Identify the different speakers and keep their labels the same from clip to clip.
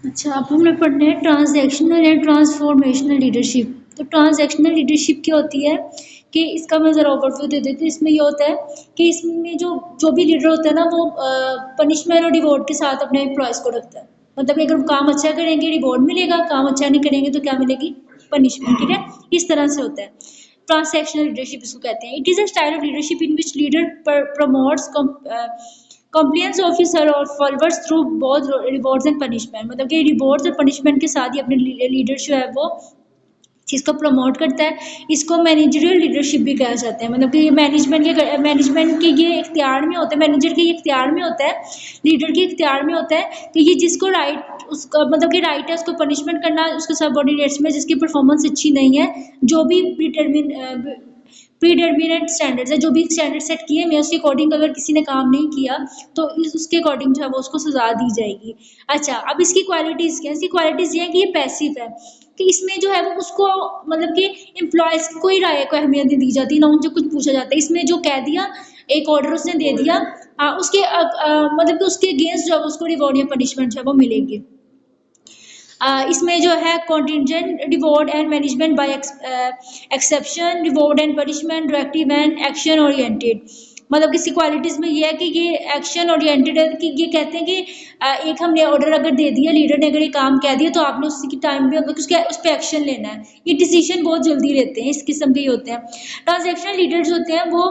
Speaker 1: अच्छा, अब हमने पढ़ना है ट्रांजैक्शनल एंड ट्रांसफॉर्मेशनल लीडरशिप। तो ट्रांजैक्शनल लीडरशिप क्या होती है कि इसका मैं ज़रा ओवरव्यू दे देती हूँ। इसमें ये होता है कि इसमें जो भी लीडर होता है ना वो पनिशमेंट और रिवॉर्ड के साथ अपने एम्प्लॉयज़ को रखता है। मतलब कि अगर हम काम अच्छा करेंगे रिवॉर्ड मिलेगा, काम अच्छा नहीं करेंगे तो क्या मिलेगी, पनिशमेंट। ठीक है, इस तरह से होता है। ट्रांसैक्शनल लीडरशिप इसको कहते हैं। It is a style of leadership in which leader promotes compliance officer और followers through both rewards and punishment. मतलब कि रिवॉर्ड्स और पनिशमेंट के साथ ही अपने लीडर जो है वो चीज़ को प्रमोट करता है। इसको मैनेजरियल लीडरशिप भी कहा जाता है। मतलब कि ये मैनेजमेंट के ये इख्तियार में होता है, मैनेजर के ये इख्तियार में होता है, लीडर के इख्तियार में होता है कि ये जिसको राइट उसका मतलब कि राइट है उसको पनिशमेंट करना, उसके सबऑर्डिनेट्स में जिसकी परफॉर्मेंस अच्छी नहीं है, जो भी प्रीडिटर्मिनेट स्टैंडर्ड्स है, जो भी स्टैंडर्ड सेट किए हुए हैं उसके अकॉर्डिंग अगर किसी ने काम नहीं किया तो उसके अकॉर्डिंग जो है वो उसको सजा दी जाएगी। अच्छा, अब इसकी क्वालिटीज़ क्या है? इसकी क्वालिटीज़ ये है कि ये पैसिव है, कि इसमें जो है वो उसको मतलब कि एम्प्लॉयज़ की कोई राय को अहमियत नहीं दी जाती, ना उनसे कुछ पूछा जाता है। इसमें जो कह दिया, एक ऑर्डर उसने दे दिया, मतलब कि उसके अगेंस्ट जो है उसको रिवॉर्ड या पनिशमेंट जो है वो मिलेगी। इसमें जो है contingent reward and management by exception, reward and punishment, directive and action oriented. मतलब किसी क्वालिटीज़ में ये है कि ये एक्शन ओरिएंटेड है, कि ये कहते हैं कि एक हमने ऑर्डर अगर दे दिया, लीडर ने अगर ये काम कह दिया तो आपने उसी के टाइम पे उसके उस पर एक्शन लेना है। ये डिसीजन बहुत जल्दी लेते हैं, इस किस्म के ही होते हैं। ट्रांजेक्शनल लीडर्स होते हैं वो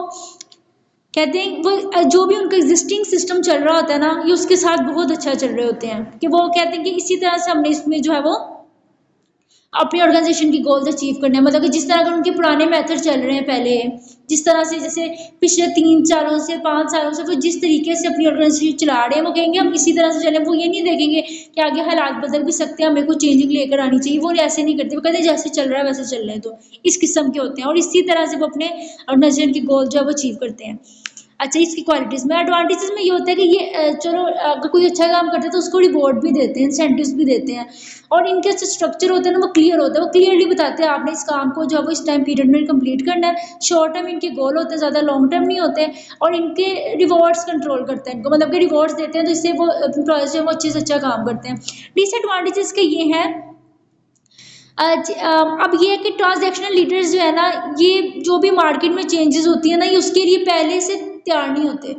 Speaker 1: कहते हैं वो जो भी उनका एग्जिस्टिंग सिस्टम चल रहा होता है ना, ये उसके साथ बहुत अच्छा चल रहे होते हैं, कि वो कहते हैं कि इसी तरह से हमने इसमें जो है वो अपनी ऑर्गेनाइजेशन की गोल्स अचीव करने हैं। मतलब कि जिस तरह के उनके पुराने मेथड चल रहे हैं पहले, जिस तरह से जैसे पिछले 3 सालों से 5 सालों से वो जिस तरीके से अपनी ऑर्गेनाइजेशन चला रहे हैं, वो कहेंगे हम इसी तरह से चलें। वो ये नहीं देखेंगे कि आगे हालात बदल भी सकते हैं, हमें कोई चेंजिंग लेकर आनी चाहिए। वो ऐसे नहीं करते, वो कहते हैं जैसे चल रहा है वैसे चल रहे हैं। तो इस किस्म के होते हैं और इसी तरह से वो अपने ऑर्गेनाइजेशन की गोल जो है वो अचीव करते हैं। अच्छा, इसकी क्वालिटीज़ में एडवांटेजेस में ये होता है कि ये चलो अगर कोई अच्छा काम करता है तो उसको रिवॉर्ड भी देते हैं, इंसेंटिव्स भी देते हैं। और इनके जो स्ट्रक्चर होते हैं ना वो क्लियर होता है, वो क्लियरली बताते हैं आपने इस काम को जो है वो इस टाइम पीरियड में कंप्लीट करना है। शॉर्ट टर्म इनके गोल होते हैं, ज़्यादा लॉन्ग टर्म नहीं होते। और इनके रिवॉर्ड्स कंट्रोल करते हैं इनको, मतलब कि रिवॉर्ड्स देते हैं तो इससे वो एम्प्लॉयज़ जो है वो अच्छे से अच्छा काम करते हैं। डिसएडवांटेजेस के ये हैं, अब ये है कि ट्रांजैक्शनल लीडर्स जो है ना, ये जो भी मार्केट में चेंजेस होती है ना, ये उसके लिए पहले से तैयार नहीं होते।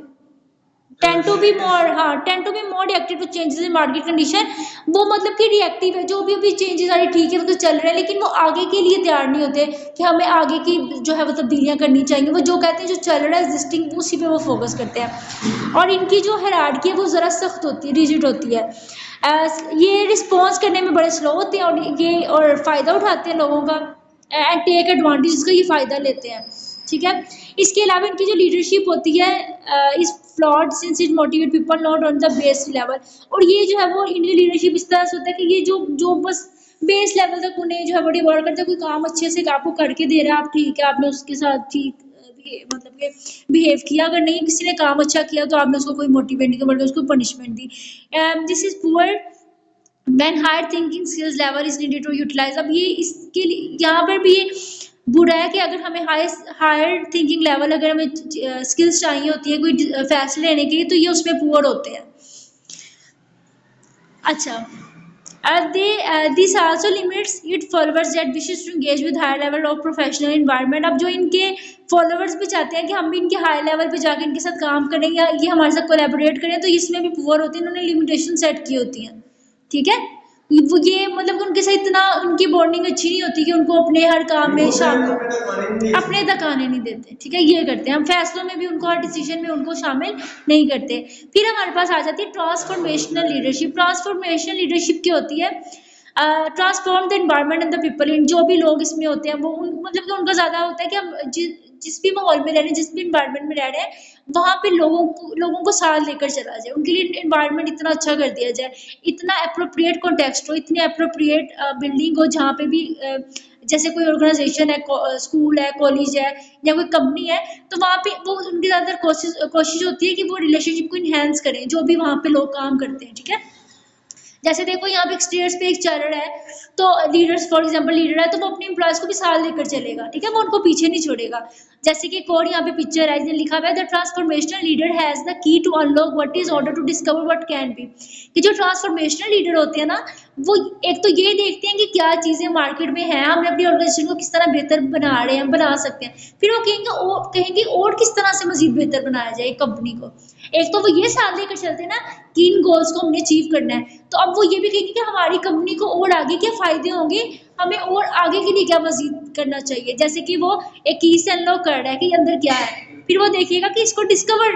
Speaker 1: Tend to be more reactive to changes in market condition. वो मतलब कि रिएक्टिव है, जो भी अभी चेंजेस आ रही ठीक है वो तो चल रहे हैं, लेकिन वो आगे के लिए तैयार नहीं होते कि हमें आगे की जो है वो तब्दीलियां करनी चाहिए। वो जो कहते हैं जो चल रहा है एग्जिस्टिंग उसी पे वो फोकस करते हैं। और इनकी जो हायरार्की है वो ज़रा सख्त होती है, रिजिड होती है। ये रिस्पॉन्स करने में बड़े स्लो होते हैं और फ़ायदा उठाते हैं लोगों का, एंड टेक एडवांटेज, इसका ये फ़ायदा लेते हैं। ठीक है, इसके अलावा इनकी जो लीडरशिप होती है इस flawed since it motivate people not on the base level. और ये जो है वो इनकी लीडरशिप इस तरह से होता है कि ये जो जो बस बेस लेवल तक उन्हें जो है बड़ी वर्क करते हैं। कोई काम अच्छे से आपको करके दे रहा है, आप ठीक है, आपने उसके साथ ठीक मतलब कि बिहेव किया। अगर नहीं किसी ने काम अच्छा किया तो आपने उसको कोई मोटिवेट नहीं किया बल्कि उसको पनिशमेंट दी। This is poor when higher thinking skills level is needed to utilise. अब ये इसके लिए यहाँ पर भी ये बुरा है कि अगर हमें हायर थिंकिंग लेवल, अगर हमें स्किल्स चाहिए होती है कोई फैसले लेने के लिए, तो ये उसमें पुअर होते हैं। अच्छा, this also limits it followers that wishes to engage with higher level of professional environment. अब जो इनके फॉलोअर्स भी चाहते हैं कि हम भी इनके हाई लेवल पे जाके इनके साथ काम करें या ये हमारे साथ कोलैबोरेट करें, तो इसमें भी पुअर होते हैं, इन्होंने लिमिटेशन सेट की होती हैं। ठीक है, वो ये मतलब कि उनके साथ इतना उनकी बॉन्डिंग अच्छी नहीं होती कि उनको अपने हर काम में शामिल अपने तक आने नहीं देते। ठीक है, ये करते हैं, हम फैसलों में भी उनको, हर डिसीजन में उनको शामिल नहीं करते। फिर हमारे पास आ जाती है ट्रांसफॉर्मेशनल लीडरशिप। ट्रांसफॉर्मेशनल लीडरशिप क्या होती है? Transform the environment and the people. इन जो भी लोग इसमें होते हैं वो मतलब कि उनका ज़्यादा होता है कि हम जिस भी माहौल में रह रहे हैं, जिस भी इन्वायरमेंट में रह रहे हैं, वहाँ पे लोगों को साथ लेकर चला जाए, उनके लिए इन्वायरमेंट इतना अच्छा कर दिया जाए, इतना अप्रोप्रिएट कॉन्टेक्स्ट हो, इतनी अप्रोप्रिएट बिल्डिंग हो जहाँ पे भी जैसे कोई ऑर्गेनाइजेशन है, स्कूल है, कॉलेज है या कोई कंपनी है, तो वहाँ पे वो उनकी ज़्यादातर कोशिश कोशिश होती है कि वो रिलेशनशिप को इन्हेंस करें जो भी वहाँ पे लोग काम करते हैं। ठीक है, जैसे देखो यहाँ पे स्टेयर्स पे एक चल रहा है, तो लीडर्स फॉर एग्जांपल लीडर है तो वो अपने एम्प्लॉयज को भी साथ लेकर चलेगा, ठीक है, वो उनको पीछे नहीं छोड़ेगा। जैसे कि कोड यहाँ पे पिक्चर है, लिखा हुआ है the transformational leader has the key to unlock what is order to discover what can be. कि जो ट्रांसफॉर्मेशनल लीडर होते हैं ना, वो एक तो ये देखते हैं कि क्या चीजें मार्केट में है, हम अपनी ऑर्गेनाइजेशन को किस तरह बेहतर बना रहे हैं, बना सकते हैं। फिर वो कहेंगे और किस तरह से मजीद बेहतर बनाया जाए कंपनी को। एक तो वो ये साथ लेकर चलते हैं ना कि इन गोल्स को हमने अचीव करना है, तो अब वो ये भी कहेंगे कि हमारी कंपनी को और आगे क्या फायदे होंगे, हमें और आगे के लिए क्या मजीद करना चाहिए। जैसे कि वो एक की से अनलॉक कर रहा है कि अंदर क्या है, फिर वो देखेगा कि इसको डिस्कवर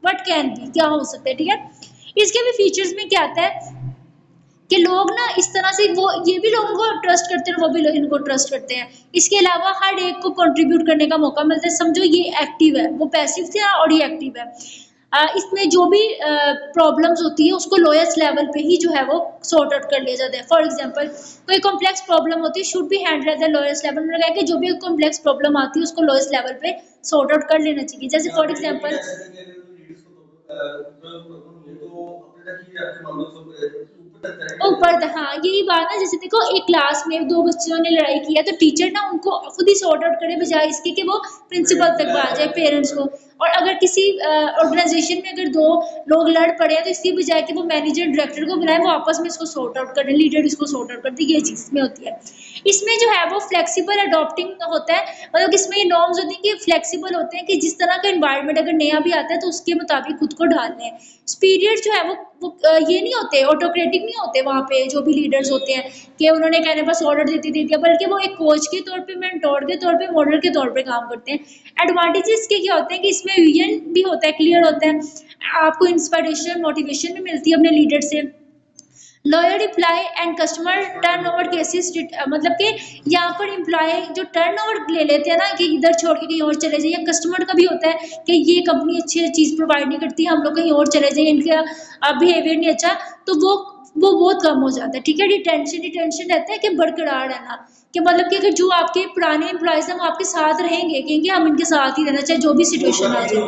Speaker 1: व्हाट कैन बी, क्या हो सकता है, ठीक है। इसके भी फीचर्स में क्या आता है कि लोग ना इस तरह से वो ये भी लोगों को ट्रस्ट करते हैं, वो भी लोग इनको ट्रस्ट करते हैं। इसके अलावा हर एक को कंट्रीब्यूट करने का मौका मिलता है। समझो ये एक्टिव है, वो पैसिव था और ये एक्टिव है। इसमें जो भी प्रॉब्लम्स होती है उसको लोएस्ट लेवल पे ही जो है वो सॉर्ट आउट कर लिया जाता है। फॉर एग्जांपल कोई कॉम्प्लेक्स प्रॉब्लम होती है, should be handle at the lowest level. मैंने कहा कि जो भी कॉम्प्लेक्स प्रॉब्लम आती है उसको लोएस्ट लेवल पे सॉर्ट आउट कर लेना चाहिए। जैसे फॉर एग्जांपल ऊपर हाँ यही बात है। जैसे देखो एक क्लास में दो बच्चों ने लड़ाई किया तो टीचर ना उनको खुद ही सॉर्ट आउट करे, बजाय इसके कि वो प्रिंसिपल तक आ जाए, पेरेंट्स को। और अगर किसी ऑर्गेनाइजेशन में अगर दो लोग लड़ पड़े हैं तो इसकी बजाय कि वो मैनेजर डायरेक्टर को बुलाए, वो आपस में इसको सॉर्ट आउट करें, लीडर इसको सॉर्ट आउट करते, ये चीज में होती है। इसमें जो है वो फ्लेक्सिबल अडॉप्टिंग होता है, मतलब इसमें ये नॉर्म्स होती है कि फ्लेक्सिबल होते हैं कि जिस तरह का एनवायरनमेंट अगर नया भी आता है तो उसके मुताबिक खुद को ढालने हैं। सुपीरियर जो है वो ये नहीं होते, ऑटोक्रेटिक नहीं होते वहाँ पे जो भी लीडर्स होते हैं कि उन्होंने कहने बस ऑर्डर दे दिया, बल्कि वो एक कोच के तौर पे, मेंटोर के तौर पे, मॉडल के तौर पे काम करते हैं। एडवांटेजेस के क्या होते हैं कि इसमें विजन भी होता है, क्लियर होता है, आपको इंस्पिरेशन मोटिवेशन भी मिलती है अपने लीडर से। Lawyer reply and customer turn over cases, मतलब कि यहाँ पर एम्प्लॉय जो टर्न ओवर ले लेते हैं ना कि इधर छोड़ के कहीं और चले जाइए, कस्टमर का भी होता है कि ये कंपनी अच्छी चीज़ प्रोवाइड नहीं करती, हम लोग कहीं और चले जाइए, इनका बिहेवियर नहीं अच्छा, तो वो बहुत कम हो जाता है, ठीक है। डिटेंशन रहता है कि बरकरार रहना, कि मतलब कि अगर जो आपके पुराने एम्प्लॉयज हैं वो आपके साथ रहेंगे, कहेंगे हम इनके साथ ही रहना चाहे जो भी सिचुएशन आ जाए।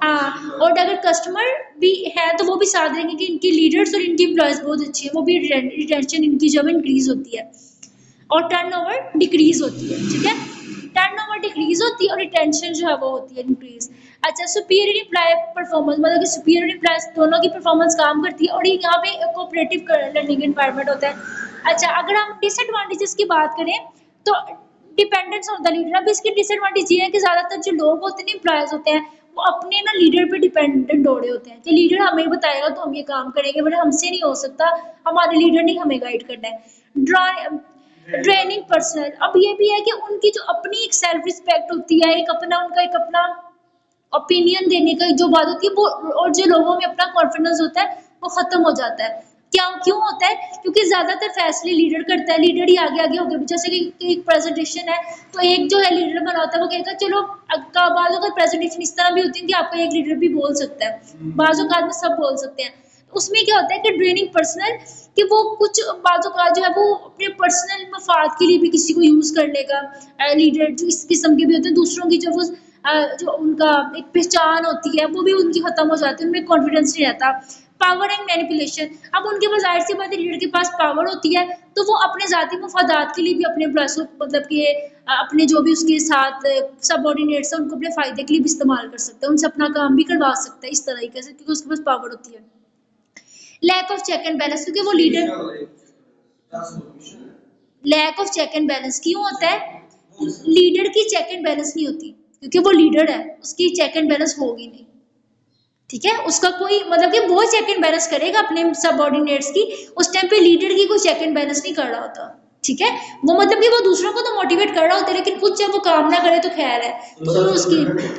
Speaker 1: हाँ, और अगर कस्टमर भी है तो वो भी साथ रहेंगे कि इनके लीडर्स और इनकी एम्प्लॉयज बहुत अच्छी है, वो भी रिटेंशन इनकी जब इंक्रीज होती है और टर्नओवर डिक्रीज होती है, ठीक है। टर्नओवर डिक्रीज होती है और रिटेंशन जो है वो होती है इंक्रीज। अच्छा, सुपीरियर एम्प्लॉय परफॉर्मेंस, मतलब कि सुपीरियर एम्प्लॉयज दोनों की परफॉर्मेंस काम करती है और यहाँ पे कोऑपरेटिव लर्निंग एनवायरनमेंट होता है। अच्छा, अगर हम डिसएडवांटेजेस की बात करें तो डिपेंडेंस ऑन द लीडर। अब इसकी डिसएडवांटेज ये है कि ज़्यादातर जो लोग होते हैं, एम्प्लॉयज होते हैं, वो अपने ना लीडर पे डिपेंडेंट हो रहे होते हैं कि लीडर हमें बताएगा तो हम ये काम करेंगे, बट हमसे नहीं हो सकता, हमारे लीडर ने हमें गाइड करना है। ट्रेनिंग पर्सनल, अब ये भी है कि उनकी जो अपनी एक सेल्फ रिस्पेक्ट होती है, एक अपना ओपिनियन देने का जो बात होती है वो, और जो लोगों में अपना कॉन्फिडेंस होता है वो खत्म हो जाता है। क्यों होता है? क्योंकि ज्यादातर फैसले लीडर करता है, लीडर ही आगे आगे होकर, जैसे कि एक प्रेजेंटेशन है तो एक जो है लीडर बना होता है, वो कहता है चलो, बाज़ अगर प्रेजेंटेशन इस तरह भी होती है कि आपका एक लीडर भी बोल सकता है, बाज़ औक़ात में सब बोल सकते हैं। उसमें क्या होता है कि ट्रेनिंग पर्सनल, कि वो कुछ बातों का जो है वो अपने पर्सनल मफाद के लिए भी किसी को यूज़ कर लेगा। लीडर जो इस किस्म के भी होते हैं, दूसरों की जो उनका एक पहचान होती है वो भी उनकी ख़त्म हो जाती है, उनमें कॉन्फिडेंस नहीं रहता। पावर एंड मैनिपुलेशन, अब उनके पास ज़ाहिर सी बात है लीडर के पास पावर होती है तो वो अपने ज़ाती मफादात के लिए भी अपने एम्प्लॉयज़ को, मतलब कि अपने जो भी उसके साथ सबऑर्डिनेट्स हैं उनको अपने फ़ायदे के लिए भी इस्तेमाल कर सकता है, उनसे अपना काम भी करवा सकता है इस तरीके से, क्योंकि उसके पास पावर होती है। Lack of check and balance, क्योंकि वो leader, lack of check and balance क्यों होता है? लीडर की चेक एंड बैलेंस नहीं होती, क्योंकि वो लीडर है, उसकी चेक एंड बैलेंस होगी नहीं, ठीक है। उसका कोई मतलब कि वो चेक एंड बैलेंस करेगा अपने सबऑर्डिनेट्स की, उस टाइम पे लीडर की कोई चेक एंड बैलेंस नहीं कर रहा होता, ठीक है। वो मतलब कि वो दूसरों को तो मोटिवेट कर रहा होता है, लेकिन खुद जब वो काम ना करे तो खैर है, तो उसकी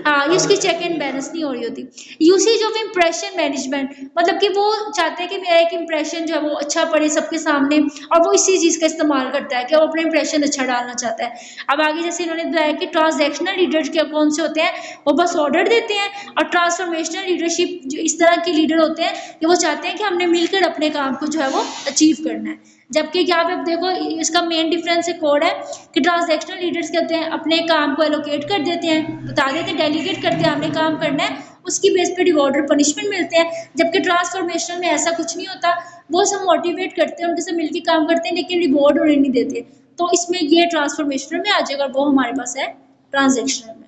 Speaker 1: हाँ उसकी चेक एंड बैलेंस नहीं हो रही होती। यूसेज ऑफ इम्प्रेशन मैनेजमेंट, मतलब कि वो चाहते हैं कि मेरा एक इम्प्रेशन जो है वो अच्छा पड़े सबके सामने, और वो इसी चीज़ का इस्तेमाल करता है कि वो अपना इम्प्रेशन अच्छा डालना चाहता है। अब आगे जैसे इन्होंने बताया कि ट्रांसैक्शनल लीडर के कौन से होते हैं, वो बस ऑर्डर देते हैं, और ट्रांसफॉर्मेशनल लीडरशिप जो इस तरह के लीडर होते हैं कि वो चाहते हैं कि हमने मिलकर अपने काम को जो है वो अचीव करना है। जबकि यहाँ पे देखो इसका मेन डिफरेंस एक और है कि ट्रांसैक्शनल लीडर्स कहते हैं अपने काम को एलोकेट कर देते हैं, बता देते हैं, डेलीगेट करते हैं हमने काम करना है, उसकी बेस पे रिवॉर्ड और पनिशमेंट मिलते हैं। जबकि ट्रांसफॉर्मेशनल में ऐसा कुछ नहीं होता, वो सब मोटिवेट करते हैं, उनके साथ मिलकर काम करते हैं, लेकिन रिवॉर्ड उन्हें नहीं देते। तो इसमें ये ट्रांसफॉर्मेशनल में आ जाएगा, वो हमारे पास है ट्रांजेक्शनल में।